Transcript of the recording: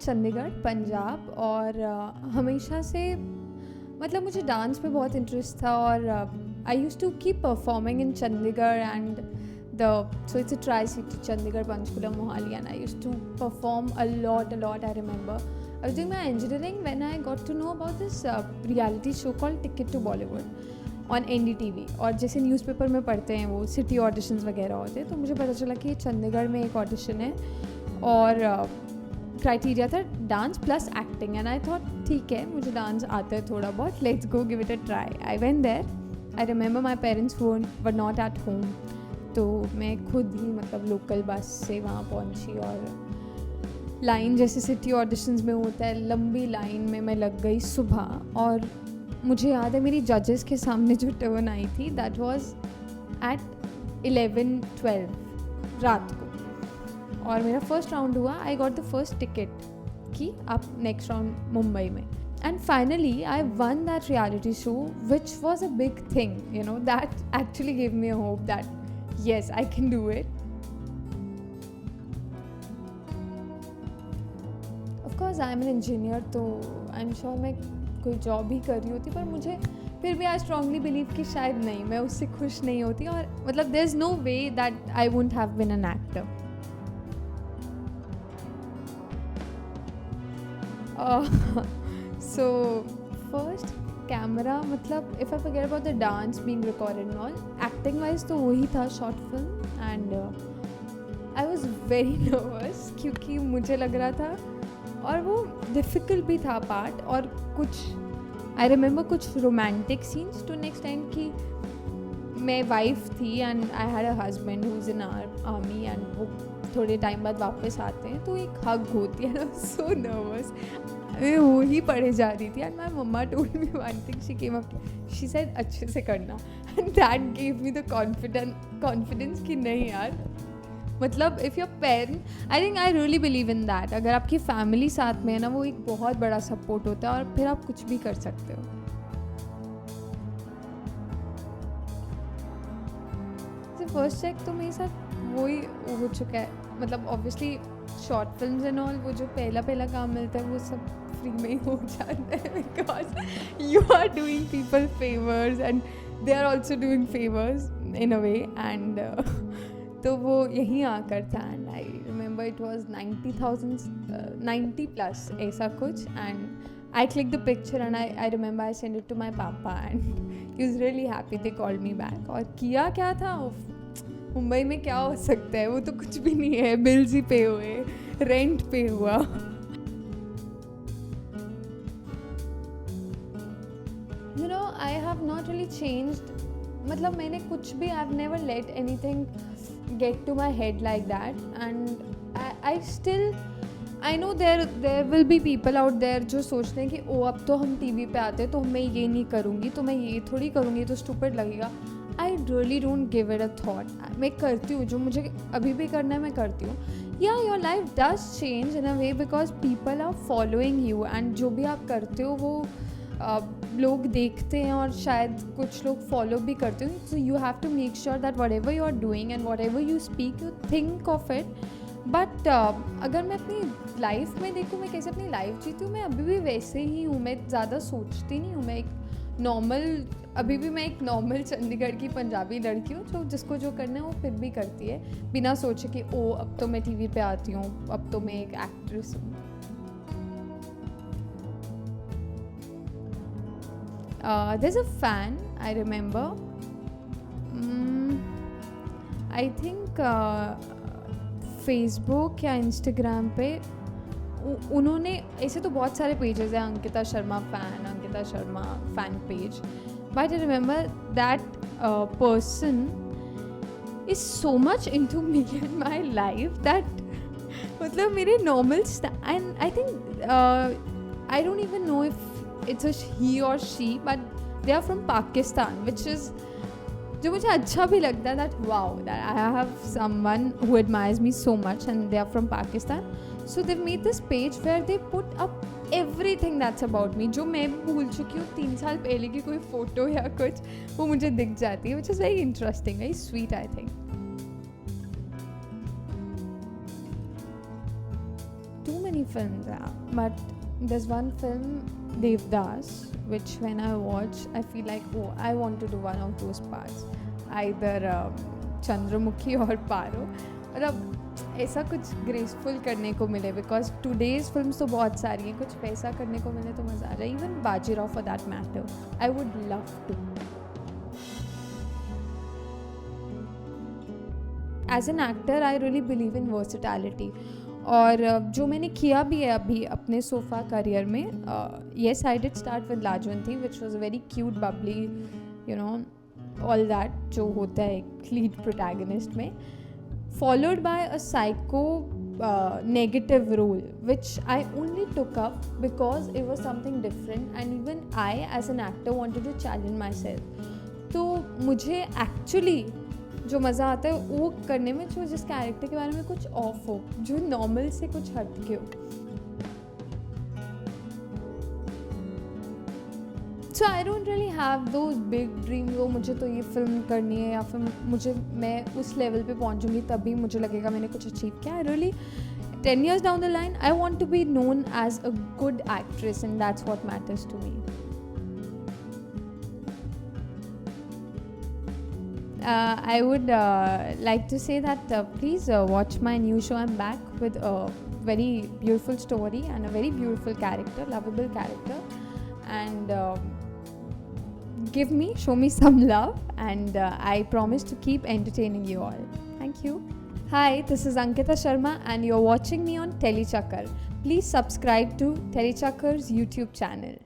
चंडीगढ़, पंजाब। और हमेशा से मतलब मुझे डांस में बहुत इंटरेस्ट था और I used to keep performing in Chandigarh and so it's a tri-city, Chandigarh, Panchkula, Mohali, and I used to perform a lot. I remember I was doing my engineering when I got to know about this reality show called Ticket to Bollywood on NDTV। और जैसे newspaper में पढ़ते हैं वो city auditions वगैरह होते हैं, तो मुझे पता चला कि चंडीगढ़ में एक ऑडिशन है और क्राइटेरिया था dance plus acting. And I thought ठीक है, मुझे डांस आता है थोड़ा बहुत, let's go give it a try. I went there. I remember my parents were not at home, तो मैं खुद ही मतलब लोकल बस से वहाँ पहुँची और लाइन जैसे सिटी ऑडिशंस में होता है, लंबी लाइन में मैं लग गई सुबह। और मुझे याद है मेरी जजेस के सामने जो टर्न आई थी दैट वाज एट 11-12 रात को, और मेरा फर्स्ट राउंड हुआ। I got the first ticket कि आप नेक्स्ट राउंड मुंबई में। And finally, I won that reality show, which was a big thing, you know, that actually gave me a hope that yes, I can do it. Of course, I am an engineer, तो I'm sure मैं कोई job ही कर रही होती, पर मुझे फिर भी आई स्ट्रांगली बिलीव कि शायद नहीं, मैं उससे खुश नहीं होती। और मतलब there is no way that I wouldn't have been an actor. So first camera, मतलब if I forget about the dance being recorded and all, acting wise तो वही था short film. And I was very nervous क्योंकि मुझे लग रहा था, और वो डिफ़िकल्ट भी था पार्ट। और कुछ आई रिमेंबर कुछ romantic scenes to next time कि मैं वाइफ थी and I had a husband who is in army, and वो थोड़े टाइम बाद वापस आते हैं, तो एक हग होती है ना। सो नर्वस, मैं वो ही पढ़े जा रही थी and my mamma told me one thing, she came up, she said अच्छे से करना, and that give me the confidence कि नहीं यार, मतलब if your parent, I think I really believe in that, अगर आपकी फैमिली साथ में है ना, वो एक बहुत बड़ा सपोर्ट होता है और फिर आप कुछ भी कर सकते हो। फर्स्ट चेक तो मेरे साथ वही हो चुका है, मतलब obviously short films and all, वो जो पहला काम मिलता है वो सब फ्री में ही हो जाता है, because you are doing people favours and they are also doing favours in a way. And तो वो यहीं आकर था। And I remember it was 90 plus ऐसा कुछ। And I clicked the picture and I remember I sent it to my papa and he was really happy, they called me back। और किया क्या था, मुंबई में क्या हो सकता है, वो तो कुछ भी नहीं है, बिल्स ही पे हुए, रेंट पे हुआ। You know, I have not really changed, मतलब मैंने कुछ भी, I've never let anything get to my head like that, and I still, I know there will be people out there जो सोचते हैं कि ओ अब तो हम टीवी पे आते हैं तो मैं ये नहीं करूँगी, तो मैं ये थोड़ी करूँगी, तो स्टूपिड लगेगा। I really don't give it a thought. मैं करती हूँ जो मुझे अभी भी करना है, मैं करती हूँ। या your life does change in a way because people are following you, and जो भी आप करते हो वो लोग देखते हैं और शायद कुछ लोग फॉलो भी करते हो। So you have to make sure that whatever you are doing and whatever you speak, you think of it. But अगर मैं अपनी लाइफ में देखूँ, मैं कैसे अपनी लाइफ जीती हूँ, मैं अभी भी वैसे ही हूँ। मैं ज़्यादा सोचती नहीं हूँ, मैं एक नॉर्मल, अभी भी मैं एक नॉर्मल चंडीगढ़ की पंजाबी लड़की हूँ जो जिसको जो करना है वो फिर भी करती है, बिना सोचे कि ओ अब तो मैं टीवी पे आती हूँ, अब तो मैं एक एक्ट्रेस हूँ। There's a fan, I remember, I think Facebook या इंस्टाग्राम पे उन्होंने, ऐसे तो बहुत सारे पेजेस हैं, Ankita Sharma fan page, but I remember that person is so much into me and my life that, मतलब मेरे normal, and I think I don't even know if it's a he और she, but they are from Pakistan, which is, जो मुझे अच्छा भी लगता है that wow, that I have someone who admires me so much and they are from Pakistan. So they made this page where they put up everything that's about me, जो मैं भूल चुकी हूँ 3 साल पहले की कोई फ़ोटो या कुछ, वो मुझे दिख जाती है, which is very interesting, very sweet I think. too many films, yeah. But there's one film, Devdas, which when I watch, I feel like, oh, I want to do one of those parts. Either Chandramukhi or Paro. मतलब ऐसा कुछ graceful करने को मिले, because today's film तो बहुत सारी हैं, कुछ पैसा करने को मिले तो मज़ा आ जाए. Even Bajirao for that matter, I would love to. As an actor I really believe in versatility. और जो मैंने किया भी है अभी अपने सोफा करियर में, yes I did start with Lajwanti which was very cute bubbly, you know, all that जो होता है एक लीड प्रोटैगनिस्ट में, followed by a psycho negative role which I only took up because it was something different and even I as an actor wanted to challenge myself. तो मुझे actually जो मज़ा आता है वो करने में जो जिस कैरेक्टर के बारे में कुछ ऑफ हो, जो नॉर्मल से कुछ हट के हो. So I don't really have those big dreams, वो मुझे तो ये फिल्म करनी है या फिर मैं उस लेवल पे पहुंचूंगी तभी मुझे लगेगा मैंने कुछ अचीव किया. I really 10 years down the line I want to be known as a good actress and that's what matters to me. I would like to say that please watch my new show. I'm back with a very beautiful story and a very beautiful character, lovable character, and show me some love, and I promise to keep entertaining you all. Thank you. Hi, this is Ankita Sharma and you're watching me on Telechakar. Please subscribe to Telechakar's YouTube channel.